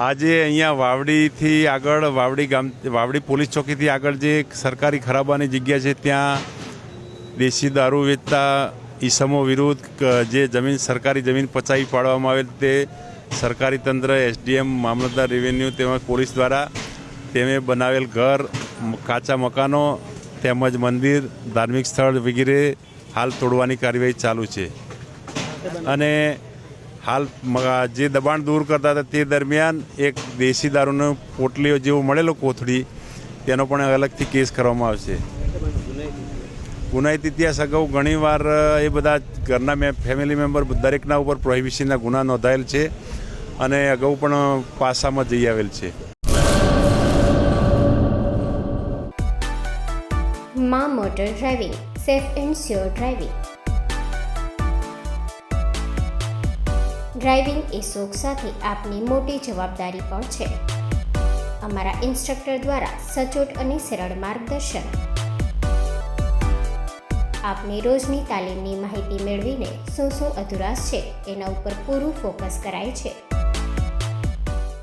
આજે અહીંયા વાવડીથી આગળ વાવડી પોલીસ ચોકીથી આગળ જે સરકારી ખરાબાની જગ્યા છે ત્યાં દેશી દારૂ વેચતા ઈસમો વિરુદ્ધ જે જમીન સરકારી જમીન પચાવી પાડવામાં આવેલ તે સરકારી તંત્ર એસડીએમ મામલતદાર રેવન્યુ તેમજ પોલીસ દ્વારા તેમે બનાવેલ ઘર કાચા મકાનો તેમજ મંદિર ધાર્મિક સ્થળ વગેરે હાલ તોડવાની કાર્યવાહી ચાલુ છે અને હાલ જે દબાણ દૂર કરતા હતા તે દરમિયાન એક દેશી દારૂનો પોટલીઓ જેવો મળેલો કોથળી તેનો પણ અલગથી કેસ કરવામાં આવશે. ગુનાહિત ઇતિહાસ અગાઉ ઘણીવાર એ બધા ઘરના ફેમિલી મેમ્બર દરેકના ઉપર પ્રોહિબિશનના ગુના નોંધાયેલ છે અને અગાઉ પણ પાસામાં જઈ આવેલ છે. માં motor driving, safe and sure driving. Driving એ શોખ સાથે આપની મોટી જવાબદારી પણ છે. અમારા ઇન્સ્ટ્રક્ટર દ્વારા સચોટ અને સરળ માર્ગદર્શન. આપની રોજની તાલીમની માહિતી મેળવીને શું અધુરાશ છે એના ઉપર પૂરું ફોકસ કરાય છે.